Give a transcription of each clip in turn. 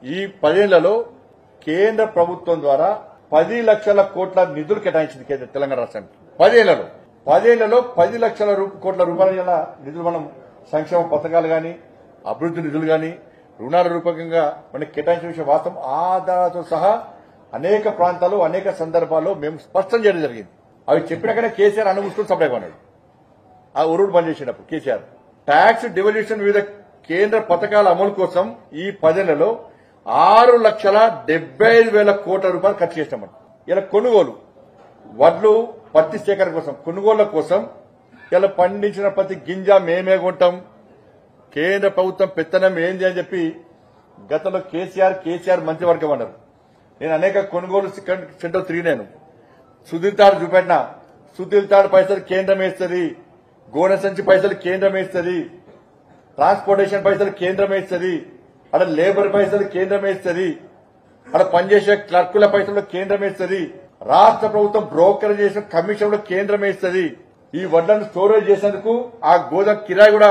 ఈ 10 ఏళ్లలో కేంద్ర ప్రభుత్వం ద్వారా 10 లక్షల కోట్ల నిధులు కేటాయించింది తెలంగాణ రాష్ట్రానికి. 10 ఏళ్లలో 10 లక్షల కోట్ల రూపాయల నిధులు మనం సంక్షేమ పథకాలు గాని అభివృద్ధి నిధులు గాని రుణాల రూపకంగా మనకి కేటాయించిన విషయం వాస్తవం. ఆధారాలతో సహా అనేక ప్రాంతాలు అనేక సందర్భాల్లో మేము స్పష్టం చేయడం జరిగింది. అవి చెప్పినాకనే కేసీఆర్ అనుమూసుకుని సప్లై కొన్నాడు. ఆ ఉరుడు బంద్ చేసినప్పుడు కేసీఆర్ ట్యాక్స్ డివల్యూషన్ వివిధ కేంద్ర పథకాల అమలు కోసం ఈ 10 ఏళ్లలో 6,75,000 కోట్ల రూపాయలు ఖర్చు చేసినాం. ఇలా కొనుగోలు వడ్లు పత్తి సేకరణ కోసం కొనుగోళ్ల కోసం ఇలా పండించిన ప్రతి గింజ మేమే కొంటాం, కేంద్ర ప్రభుత్వం పెత్తనం ఏంది అని చెప్పి గతంలో కేసీఆర్ మంత్రివర్గం అన్నారు. నేను అనేక కొనుగోలు సెంటర్ తిరిగినాను. సుధీర్ తాడు చూపెట్టినా, సుధీర్ తాడు పైసలు కేంద్రం వేస్తుంది, గోనె సంచి పైసలు కేంద్రం వేస్తుంది, ట్రాన్స్పోర్టేషన్ పైసలు కేంద్రం వేస్తుంది, అక్కడ లేబర్ పైసలు కేంద్రం వేస్తుంది, అక్కడ పనిచేసే క్లర్కుల పైసలు కేంద్రం వేస్తుంది, రాష్ట్ర ప్రభుత్వం బ్రోకర్ చేసిన కమిషన్లో కేంద్రం వేస్తుంది, ఈ వడ్లను స్టోరేజ్ చేసేందుకు ఆ గోదాం కిరాయి కూడా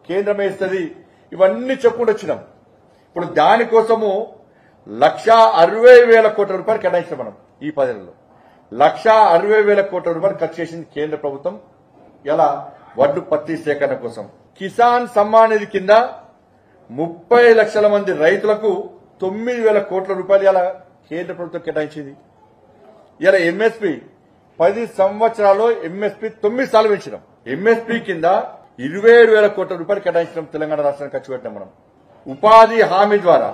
కేంద్రం వేస్తుంది. ఇవన్నీ చెప్పుకుంటూ వచ్చినాం. ఇప్పుడు దానికోసము 1,60,000 కోట్ల రూపాయలు కేటాయించాం. మనం ఈ 10 ఏళ్లలో 1,60,000 కోట్ల రూపాయలు ఖర్చు చేసింది కేంద్ర ప్రభుత్వం ఇలా వడ్డు పత్తి సేకరణ కోసం. కిసాన్ సమ్మాన్ నిధి కింద 30 లక్షల మంది రైతులకు 9,000 కోట్ల రూపాయలు ఇలా కేంద్ర ప్రభుత్వం కేటాయించింది. ఇలా ఎంఎస్పీ 10 సంవత్సరాల్లో ఎంఎస్పీ 9 సార్లు పెంచినాం. ఎంఎస్పీ కింద 27,000 కోట్ల రూపాయలు కేటాయించడం తెలంగాణ రాష్ట్రానికి ఖర్చు పెట్టినాం. మనం ఉపాధి హామీ ద్వారా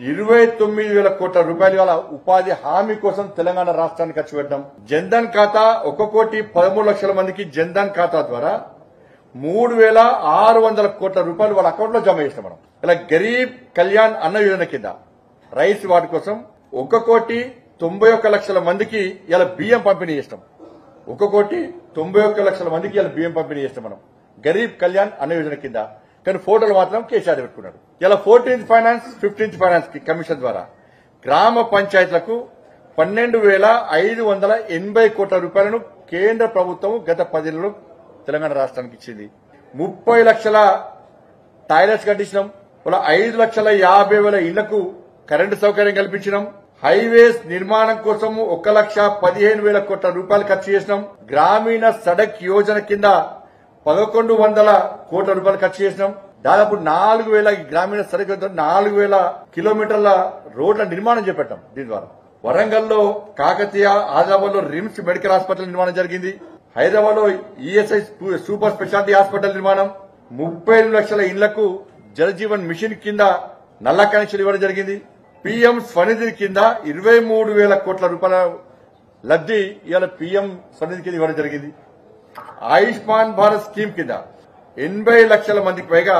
29,000 కోట్ల రూపాయలు గల ఉపాధి హామీ కోసం తెలంగాణ రాష్ట్రానికి ఖర్చు పెట్టాం. జన్ధన్ ఖాతా 1,13,00,000 మందికి జన్ధన్ ఖాతా ద్వారా 3,600 కోట్ల రూపాయలు వాళ్ళ అకౌంట్ లో జమ చేస్తాం. మనం ఇలా గరీబ్ కళ్యాణ్ అన్న యోజన కింద రైస్ వాటి కోసం 1,91,00,000 మందికి ఇలా బియ్యం పంపిణీ చేస్తాం. 1,91,00,000 మందికి ఇలా బియ్యం పంపిణీ చేస్తాం మనం గరీబ్ కళ్యాణ్ అన్న యోజన కింద. కానీ ఫోటోలు మాత్రం కేసీఆర్ పెట్టుకున్నాడు. ఇలా 14th finance 15th finance commission ద్వారా గ్రామ పంచాయతీలకు 12,580 కోట్ల రూపాయలను కేంద్ర ప్రభుత్వం గత 10 ఏళ్లలో తెలంగాణ రాష్ట్రానికి ఇచ్చింది. 30 లక్షల టాయిలెట్స్ కట్టించినాం. 5,50,000 ఇళ్లకు కరెంటు సౌకర్యం కల్పించినాం. హైవేస్ నిర్మాణం కోసం 1,15,000 కోట్ల రూపాయలు ఖర్చు చేసినాం. గ్రామీణ సడక్ యోజన కింద 1,100 కోట్ల రూపాయలు ఖర్చు చేసినాం. దాదాపు 4,000 గ్రామీణ సడక్ 4,000 కిలోమీటర్ల రోడ్ల నిర్మాణం చేపట్టాం. దీని ద్వారా వరంగల్లో కాకతీయ, ఆదిలాబాద్ లో రిమ్స్ మెడికల్ హాస్పిటల్ నిర్మాణం జరిగింది. హైదరాబాద్ లో ఈఎస్ఐ సూపర్ స్పెషాలిటీ హాస్పిటల్ నిర్మాణం. 30 లక్షల ఇళ్లకు జలజీవన్ మిషన్ కింద నల్ల కనెక్షన్ ఇవ్వడం జరిగింది. పీఎం స్వనిధి కింద 23,000 కోట్ల రూపాయల లబ్ది ఇవాళ పీఎం స్వనిధి కింద ఇవ్వడం జరిగింది. ఆయుష్మాన్ భారత్ స్కీమ్ కింద 80 లక్షల మందికి పైగా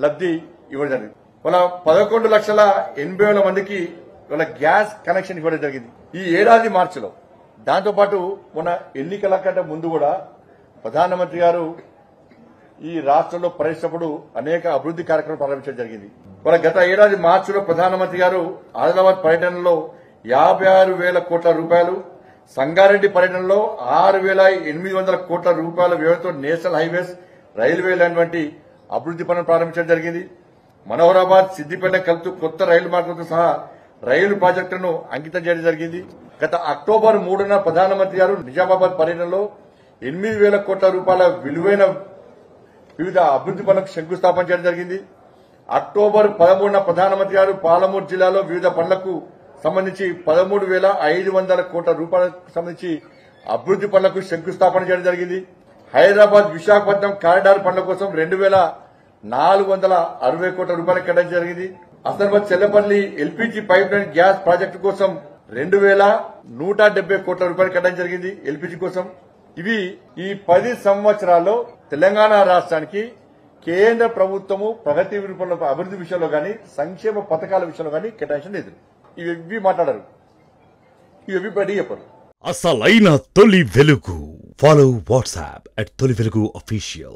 లబ్ది ఇవ్వడం జరిగింది. 11,80,000 మందికి వాళ్ళ గ్యాస్ కనెక్షన్ ఇవ్వడం జరిగింది ఈ ఏడాది మార్చిలో. దాంతోపాటు మొన్న ఎన్నికల కంటే ముందు కూడా ప్రధానమంత్రి గారు ఈ రాష్ట్రంలో పర్యటించినప్పుడు అనేక అభివృద్ధి కార్యక్రమాలు ప్రారంభించడం జరిగింది. వాళ్ళ గత ఏడాది మార్చిలో ప్రధానమంత్రి గారు ఆదిలాబాద్ పర్యటనలో 56,000 కోట్ల రూపాయలు, సంగారెడ్డి పర్యటనలో 6,800 కోట్ల రూపాయల వ్యయంతో నేషనల్ హైవేస్, రైల్వే లైన్ వంటి అభివృద్ధి పనులు ప్రారంభించడం జరిగింది. మనోహరాబాద్, సిద్దిపేట కలుపుతూ కొత్త రైలు మార్గంతో సహా రైలు ప్రాజెక్టులను అంకితం చేయడం జరిగింది. గత అక్టోబర్ 3న ప్రధానమంత్రి గారు నిజామాబాద్ పర్యటనలో 8,000 కోట్ల రూపాయల విలువైన వివిధ అభివృద్ధి పనులకు శంకుస్థాపన చేయడం జరిగింది. అక్టోబర్ 13న ప్రధానమంత్రి గారు పాలమూరు జిల్లాలో వివిధ పనులకు సంబంధించి 13,500 కోట్ల రూపాయలకు సంబంధించి అభివృద్ధి పనులకు శంకుస్థాపన చేయడం జరిగింది. హైదరాబాద్ విశాఖపట్నం కారిడార్ పనుల కోసం 2,460 కోట్ల రూపాయలు కేటాయించడం జరిగింది. Hasanabad Chellapalli LPG pipe line gas project కోసం 2,170 కోట్ల రూపాయలు కేటాయించడం జరిగింది ఎల్పీజీ కోసం. ఇవి ఈ 10 సంవత్సరాల్లో తెలంగాణ రాష్ట్రానికి కేంద్ర ప్రభుత్వము ప్రగతి రూపంలో అభివృద్ధి విషయంలో గాని సంక్షేమ పథకాల విషయంలో గాని కేటాయించిన నిధులు. ఇవి మాట్లాడారు, ఇవి బయట చెప్పరు. అసలైన తొలి వెలుగు. ఫాలో వాట్సాప్ @తొలి వెలుగు అఫీషియల్.